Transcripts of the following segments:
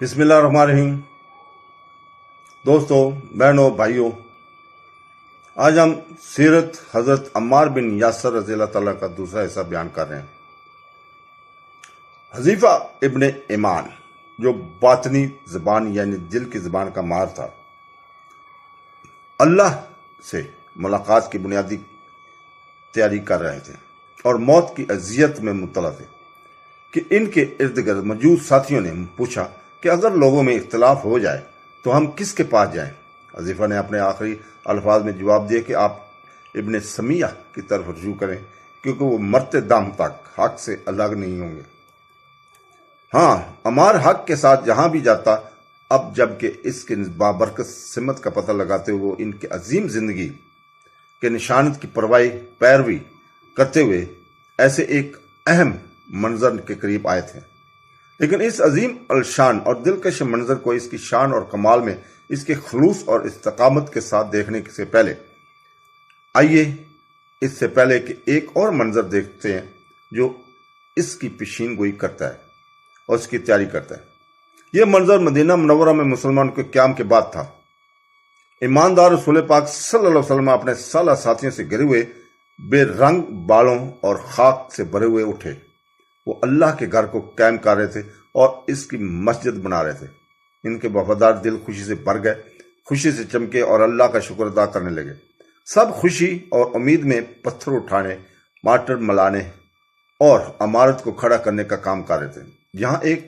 بسم اللہ الرحمن الرحیم۔ دوستوں، بہنوں، بھائیوں، آج ہم سیرت حضرت عمار بن یاسر رضی اللہ تعالیٰ کا دوسرا حصہ بیان کر رہے ہیں۔ حذیفہ ابن ایمان جو باطنی زبان یعنی دل کی زبان کا ماہر تھا، اللہ سے ملاقات کی بنیادی تیاری کر رہے تھے اور موت کی اذیت میں مبتلا تھے کہ ان کے ارد گرد موجود ساتھیوں نے پوچھا کہ اگر لوگوں میں اختلاف ہو جائے تو ہم کس کے پاس جائیں؟ حذیفہ نے اپنے آخری الفاظ میں جواب دیا کہ آپ ابن سمیہ کی طرف رجوع کریں، کیونکہ وہ مرتے دم تک حق سے الگ نہیں ہوں گے۔ ہاں، عمار حق کے ساتھ جہاں بھی جاتا، اب جب کہ اس کے بابرکت سمت کا پتہ لگاتے ہوئے وہ ان کے عظیم زندگی کے نشانت کی پیروی کرتے ہوئے ایسے ایک اہم منظر کے قریب آئے تھے، لیکن اس عظیم الشان اور دلکش منظر کو اس کی شان اور کمال میں اس کے خلوص اور استقامت کے ساتھ دیکھنے سے پہلے آئیے اس سے پہلے کہ ایک اور منظر دیکھتے ہیں جو اس کی پیشین گوئی کرتا ہے اور اس کی تیاری کرتا ہے۔ یہ منظر مدینہ منورہ میں مسلمان کے قیام کے بعد تھا۔ ایماندار رسول پاک صلی اللہ علیہ وسلم اپنے سالہ ساتھیوں سے گھرے ہوئے بے رنگ بالوں اور خاک سے بھرے ہوئے اٹھے۔ وہ اللہ کے گھر کو قائم کر رہے تھے اور اس کی مسجد بنا رہے تھے۔ ان کے وفادار دل خوشی سے بھر گئے، خوشی سے چمکے اور اللہ کا شکر ادا کرنے لگے۔ سب خوشی اور امید میں پتھر اٹھانے، مارٹر ملانے اور عمارت کو کھڑا کرنے کا کام کر رہے تھے۔ جہاں ایک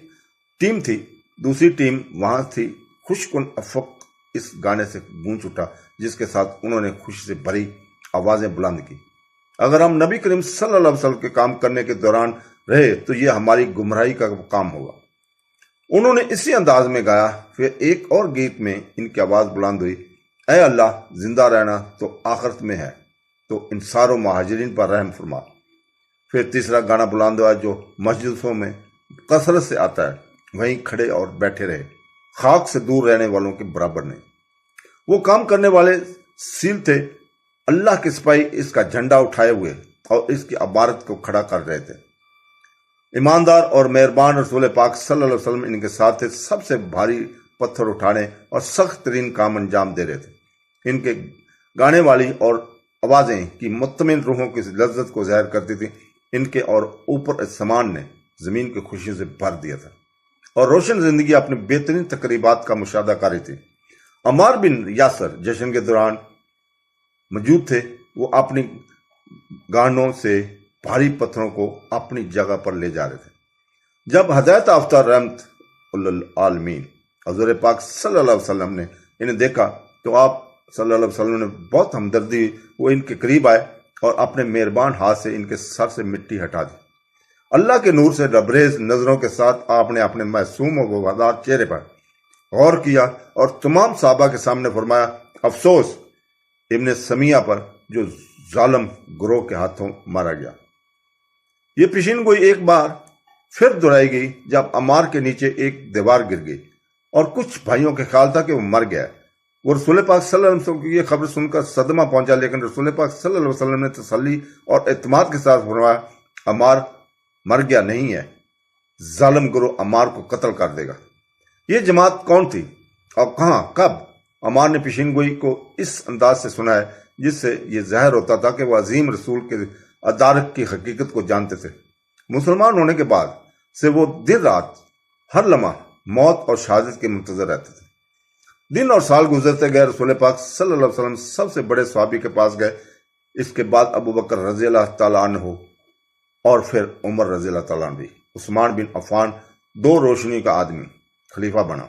ٹیم تھی، دوسری ٹیم وہاں تھی۔ خوش کن افق اس گانے سے گونج اٹھا جس کے ساتھ انہوں نے خوشی سے بھری آوازیں بلند کی۔ اگر ہم نبی کریم صلی اللہ علیہ وسلم کے کام کرنے کے دوران رہے تو یہ ہماری گمراہی کا کام ہوگا۔ انہوں نے اسی انداز میں گایا۔ پھر ایک اور گیت میں ان کی آواز بلند ہوئی، اے اللہ، زندہ رہنا تو آخرت میں ہے، تو انصار و مہاجرین پر رحم فرما۔ پھر تیسرا گانا بلند ہوا جو مسجدوں میں کثرت سے آتا ہے، وہیں کھڑے اور بیٹھے رہے، خاک سے دور رہنے والوں کے برابر نہیں۔ وہ کام کرنے والے سیل تھے، اللہ کے سپاہی اس کا جھنڈا اٹھائے ہوئے اور اس کی عمارت کو کھڑا کر رہے تھے۔ ایماندار اور مہربان رسول پاک صلی اللہ علیہ وسلم ان کے ساتھ تھے، سب سے بھاری پتھر اٹھانے اور سخت ترین کام انجام دے رہے تھے۔ ان کے گانے والی اور آوازیں کی مطمئن روحوں کی لذت کو ظاہر کرتی تھی۔ ان کے اور اوپر آسمان نے زمین کی خوشیوں سے بھر دیا تھا اور روشن زندگی اپنے بہترین تقریبات کا مشاہدہ کر رہی تھی۔ عمار بن یاسر جشن کے دوران موجود تھے۔ وہ اپنی گانوں سے بھاری پتھروں کو اپنی جگہ پر لے جا رہے تھے۔ جب ہدایت یافتہ رحمت للعالمین حضور پاک صلی اللہ علیہ وسلم نے انہیں دیکھا تو آپ صلی اللہ علیہ وسلم نے بہت ہمدردی وہ ان کے قریب آئے اور اپنے مہربان ہاتھ سے ان کے سر سے مٹی ہٹا دی۔ اللہ کے نور سے لبریز نظروں کے ساتھ آپ نے اپنے معصوم و وفادار چہرے پر غور کیا اور تمام صحابہ کے سامنے فرمایا، افسوس ابن سمیہ پر جو ظالم گروہ کے ہاتھوں مارا گیا۔ یہ پیشین گوئی ایک بار پھر دہرائی گئی جب عمار کے نیچے ایک دیوار گر گئی اور کچھ بھائیوں کے خیال تھا کہ وہ مر گیا۔ وہ رسول پاک صلی اللہ علیہ وسلم کو یہ خبر سن کر صدمہ پہنچا، لیکن رسول پاک صلی اللہ علیہ وسلم نے تسلی اور اعتماد کے ساتھ فرمایا، عمار مر گیا نہیں ہے، ظالم گروہ عمار کو قتل کر دے گا۔ یہ جماعت کون تھی اور کہاں کب؟ عمار نے پیشین گوئی کو اس انداز سے سنا ہے جس سے یہ ظاہر ہوتا تھا کہ وہ عظیم رسول کے ادارک کی حقیقت کو جانتے تھے۔ مسلمان ہونے کے بعد سے وہ دن رات ہر لمحہ موت اور شہادت کے منتظر رہتے تھے۔ دن اور سال گزرتے گئے، رسول پاک صلی اللہ علیہ وسلم سب سے بڑے صحابی کے پاس گئے۔ اس کے بعد ابو بکر رضی اللہ تعالیٰ عنہ اور پھر عمر رضی اللہ تعالیٰ عنہ بھی۔ عثمان بن عفان دو روشنی کا آدمی خلیفہ بنا۔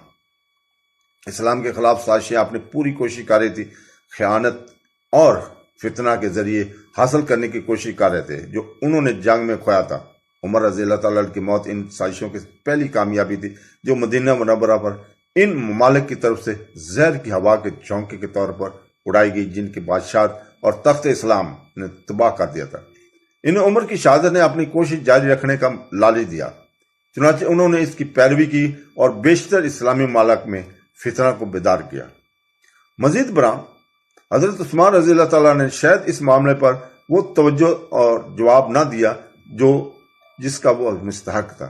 اسلام کے خلاف سازشیں آپ نے پوری کوشش کر رہی تھی، خیانت اور فتنہ کے ذریعے حاصل کرنے کی کوشش کر رہے تھے جو انہوں نے جنگ میں کھویا تھا۔ عمر رضی اللہ تعالیٰ عنہ کی موت ان سازشوں کی پہلی کامیابی تھی جو مدینہ منورہ پر ان ممالک کی طرف سے زہر کی ہوا کے جھونکے کے طور پر اڑائی گئی جن کی بادشاہت اور تخت اسلام نے تباہ کر دیا تھا۔ انہیں عمر کی شہادت نے اپنی کوشش جاری رکھنے کا لالچ دیا، چنانچہ انہوں نے اس کی پیروی کی اور بیشتر اسلامی ممالک میں فتنہ کو بیدار کیا۔ مزید برآں حضرت عثمان رضی اللہ تعالیٰ نے شاید اس معاملے پر وہ توجہ اور جواب نہ دیا جس کا وہ مستحق تھا،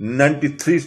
93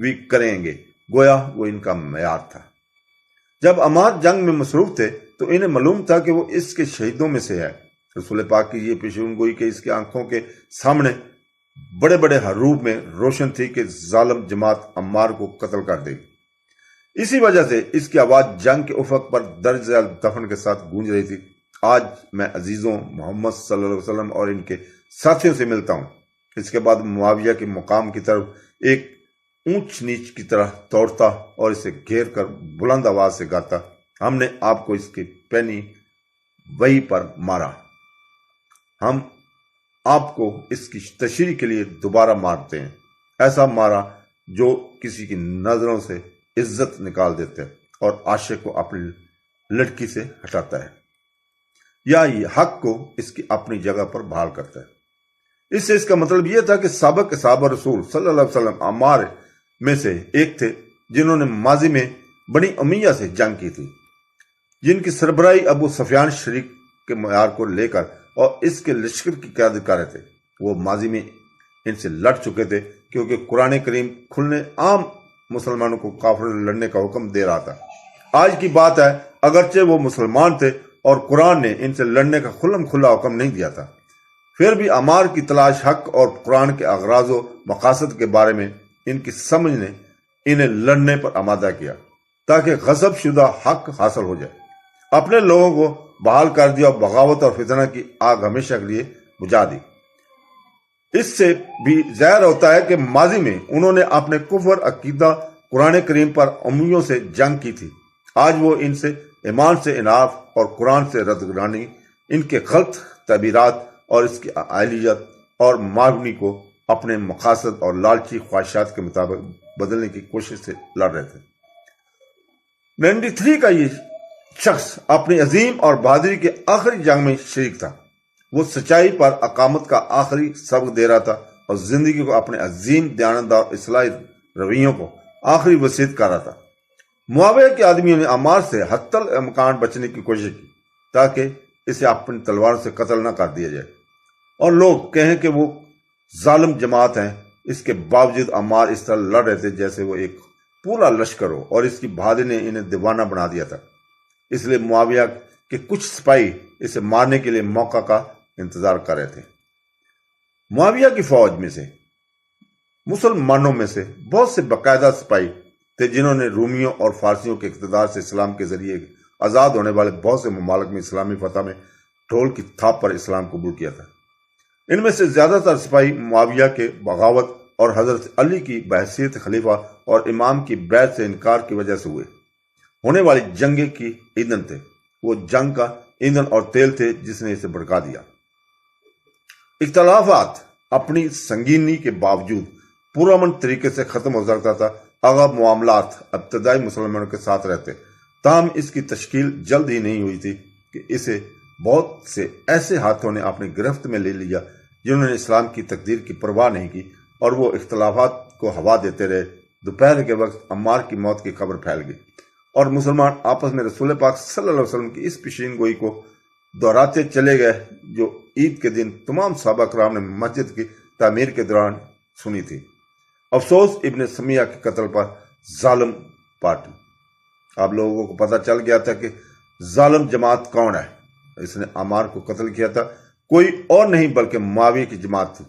بھی کریں گے، گویا وہ ان کا معیار تھا۔ جب عمار جنگ میں مصروف تھے تو انہیں معلوم تھا کہ وہ اس کے شہیدوں میں سے ہے۔ رسول پاک کی یہ پیشین گوئی کہ اس کی آنکھوں کے سامنے بڑے بڑے حروف میں روشن تھی کہ ظالم جماعت عمار کو قتل کر دے گی۔ اسی وجہ سے اس کی آواز جنگ کے افق پر درج ذیل دفن کے ساتھ گونج رہی تھی۔ آج میں عزیزوں محمد صلی اللہ علیہ وسلم اور ان کے ساتھیوں سے ملتا ہوں۔ اس کے بعد معاویہ کے مقام کی طرف ایک اونچ نیچ کی طرح دوڑتا اور اسے گھیر کر بلند آواز سے گاتا، ہم نے آپ کو اس کی پہنی وحی پر مارا، ہم آپ کو اس کی تشریح کے لیے دوبارہ مارتے ہیں، ایسا مارا جو کسی کی نظروں سے عزت نکال دیتے اور عاشق کو اپنی لڑکی سے ہٹاتا ہے، یا یہ حق کو اس کی اپنی جگہ پر بحال کرتا ہے۔ اس سے اس کا مطلب یہ تھا کہ سابق صحابہ رسول صلی اللہ علیہ وسلم عمار میں سے ایک تھے جنہوں نے ماضی میں بنی امیہ سے جنگ کی تھی، جن کی سربراہی ابو سفیان شریک کے معیار کو لے کر اور اس کے لشکر کی قیادت کر رہے تھے۔ وہ ماضی میں ان سے لڑ چکے تھے کیونکہ قرآن کریم کھلنے عام مسلمانوں کو کافروں سے لڑنے کا حکم دے رہا تھا۔ آج کی بات ہے، اگرچہ وہ مسلمان تھے اور قرآن نے ان سے لڑنے کا کھلم کھلا حکم نہیں دیا تھا، پھر بھی عمار کی تلاش حق اور قرآن کے اغراض و مقاصد کے بارے میں ان کی سمجھ نے انہیں لڑنے پر آمادہ کیا تاکہ غصب شدہ حق حاصل ہو جائے۔ اپنے لوگوں کو بحال کر دیا اور بغاوت اور فتنہ کی آگ ہمیشہ کے لیے بجھا دی۔ اس سے بھی ظاہر ہوتا ہے کہ ماضی میں انہوں نے اپنے کفر عقیدہ قرآن کریم پر امیوں سے جنگ کی تھی۔ آج وہ ان سے ایمان سے انحراف اور قرآن سے ردگرانی، ان کے غلط تعبیرات اور اس کی اہلیت اور معاونی کو اپنے مقاصد اور لالچی خواہشات کے مطابق بدلنے کی کوشش سے لڑ رہے تھے۔ 93 کا یہ شخص اپنی عظیم اور بہادری کے آخری جنگ میں شریک تھا۔ وہ سچائی پر اقامت کا آخری سبق دے رہا تھا اور زندگی کو اپنے عظیم دیانتدار اور اصلاحی رویوں کو آخری وصیت کر رہا تھا۔ معاویہ کے آدمیوں نے عمار سے حتی الامکان بچنے کی کوشش کی تاکہ اسے اپنی تلوار سے قتل نہ کر دیا جائے اور لوگ کہیں کہ وہ ظالم جماعت ہیں۔ اس کے باوجود عمار اس طرح لڑ رہے تھے جیسے وہ ایک پورا لشکر ہو، اور اس کی بہادری نے انہیں دیوانہ بنا دیا تھا۔ اس لیے معاویہ کے کچھ سپاہی اسے مارنے کے لیے موقع کا انتظار کر رہے تھے۔ معاویہ کی فوج میں سے مسلمانوں میں سے بہت سے باقاعدہ سپاہی تھے جنہوں نے رومیوں اور فارسیوں کے اقتدار سے اسلام کے ذریعے آزاد ہونے والے بہت سے ممالک میں اسلامی فتح میں ڈھول کی تھاپ پر اسلام قبول کیا تھا۔ ان میں سے زیادہ تر سپاہی معاویہ کے بغاوت اور حضرت علی کی بحیثیت خلیفہ اور امام کی بیعت سے انکار کی وجہ سے ہونے والی جنگ کی ایندھن تھے۔ وہ جنگ کا ایندھن اور تیل تھے جس نے اسے بھڑکا دیا۔ اختلافات اپنی سنگینی کے باوجود پرامن طریقے سے ختم ہو سکتا تھا اگر معاملات ابتدائی مسلمانوں کے ساتھ رہتے، تاہم اس کی تشکیل جلد ہی نہیں ہوئی تھی کہ اسے بہت سے ایسے ہاتھوں نے اپنی گرفت میں لے لیا جنہوں نے اسلام کی تقدیر کی پرواہ نہیں کی، اور وہ اختلافات کو ہوا دیتے رہے۔ دوپہر کے وقت عمار کی موت کی خبر پھیل گئی اور مسلمان آپس میں رسول پاک صلی اللہ علیہ وسلم کی اس پیشین گوئی کو دہراتے چلے گئے جو عید کے دن تمام صحابہ کرام نے مسجد کی تعمیر کے دوران سنی تھی۔ افسوس ابن سمیہ کے قتل پر ظالم پارٹی۔ آپ لوگوں کو پتہ چل گیا تھا کہ ظالم جماعت کون ہے۔ اس نے عمار کو قتل کیا تھا کوئی اور نہیں بلکہ معاویہ کی جماعت تھی۔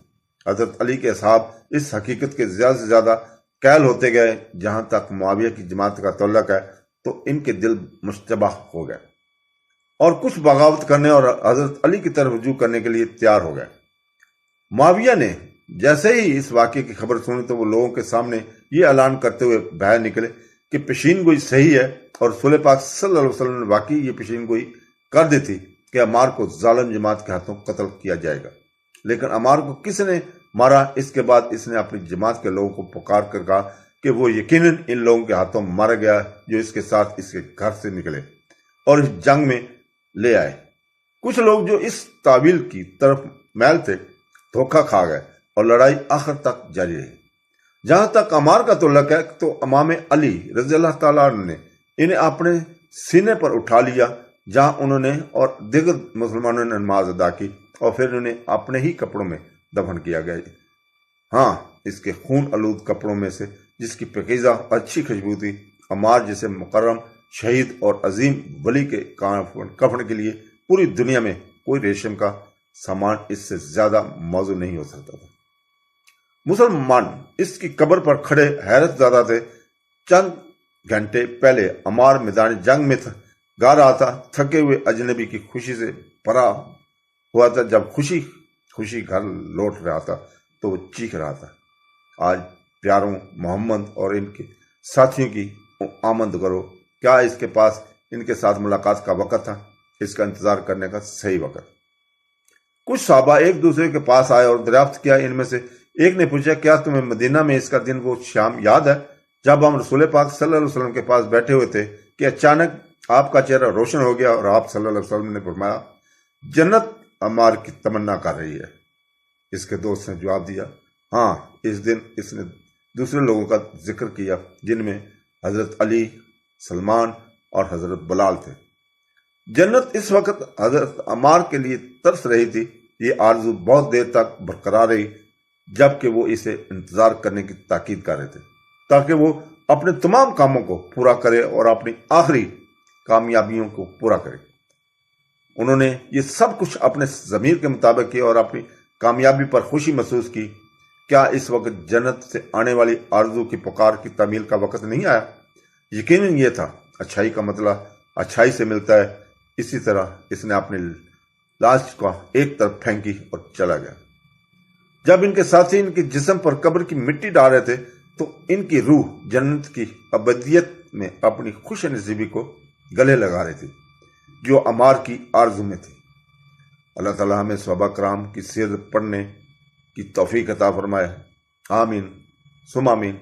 حضرت علی کے اصحاب اس حقیقت کے زیادہ سے زیادہ قائل ہوتے گئے جہاں تک معاویہ کی جماعت کا تعلق ہے تو ان کے دل مشتبہ ہو گئے اور کچھ بغاوت کرنے اور حضرت علی کی طرف رجوع کرنے کے لیے تیار ہو گئے۔ معاویہ نے جیسے ہی اس واقعے کی خبر سنی تو وہ لوگوں کے سامنے یہ اعلان کرتے ہوئے باہر نکلے کہ پیشین گوئی صحیح ہے اور رسول پاک صلی اللہ علیہ وسلم نے واقعی یہ پیشین گوئی کر دی تھی کہ عمار کو ظالم جماعت کے ہاتھوں قتل کیا جائے گا۔ لیکن عمار کو کس نے مارا؟ اس کے بعد اس نے اپنی جماعت کے لوگوں کو پکار کر کہا کہ وہ یقیناً ان لوگوں کے ہاتھوں مارا گیا جو اس کے ساتھ اس کے گھر سے نکلے اور اس جنگ میں لے آئے۔ کچھ لوگ جو اس تعویل کی طرف میل تھے دھوکہ کھا گئے اور لڑائی آخر تک جاری رہی۔ جہاں تک عمار کا تعلق ہے تو امام علی رضی اللہ تعالیٰ عنہ نے انہیں اپنے سینے پر اٹھا لیا جہاں انہوں نے اور دیگر مسلمانوں نے نماز ادا کی اور پھر انہیں اپنے ہی کپڑوں میں دفن کیا گیا۔ ہاں، اس کے خون آلود کپڑوں میں سے جس کی پاکیزہ اچھی خوشبو تھی۔ عمار جیسے مکرم شہید اور عظیم ولی کے کفن کے لیے پوری دنیا میں کوئی ریشم کا سامان اس سے زیادہ موزوں نہیں ہو سکتا تھا۔ مسلمان اس کی قبر پر کھڑے حیرت زدہ تھے۔ چند گھنٹے پہلے عمار میدان جنگ میں گا رہا تھا، تھکے ہوئے اجنبی کی خوشی سے بھرا ہوا تھا۔ جب خوشی گھر لوٹ رہا تھا تو وہ چیخ رہا تھا، آج پیاروں محمد اور ان کے ساتھیوں کی آمد کرو۔ کیا اس کے پاس ان کے ساتھ ملاقات کا وقت تھا؟ اس کا انتظار کرنے کا صحیح وقت۔ کچھ صحابہ ایک دوسرے کے پاس آئے اور دریافت کیا۔ ان میں سے ایک نے پوچھا، کیا تمہیں مدینہ میں اس کا دن وہ شام یاد ہے جب ہم رسول پاک صلی اللہ علیہ وسلم کے پاس بیٹھے ہوئے تھے کہ اچانک آپ کا چہرہ روشن ہو گیا اور آپ صلی اللہ علیہ وسلم نے فرمایا، جنت عمار کی تمنا کر رہی ہے۔ اس کے دوست نے جواب دیا، ہاں۔ اس دن اس نے دوسرے لوگوں کا ذکر کیا جن میں حضرت علی، سلمان اور حضرت بلال تھے۔ جنت اس وقت حضرت عمار کے لیے ترس رہی تھی۔ یہ آرزو بہت دیر تک برقرار رہی جبکہ وہ اسے انتظار کرنے کی تاکید کر رہے تھے تاکہ وہ اپنے تمام کاموں کو پورا کرے اور اپنی آخری کامیابیوں کو پورا کرے۔ انہوں نے یہ سب کچھ اپنے ضمیر کے مطابق کیا اور اپنی کامیابی پر خوشی محسوس کی۔ کیا اس وقت جنت سے آنے والی آرزو کی پکار کی تعمیل کا وقت نہیں آیا؟ یقیناً یہ تھا۔ اچھائی کا مطلب اچھائی سے ملتا ہے۔ اسی طرح اس نے اپنی لاش کو ایک طرف پھینکی اور چلا گیا۔ جب ان کے ساتھی ان کے جسم پر قبر کی مٹی ڈال رہے تھے تو ان کی روح جنت کی ابدیت میں اپنی خوش نصیبی کو گلے لگا رہی تھی جو عمار کی آرزو میں تھی۔ اللہ تعالیٰ ہمیں صحابہ کرام کی سیرت پڑھنے کی توفیق عطا فرمائے۔ آمین ثم آمین۔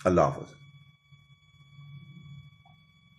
اللہ حافظ۔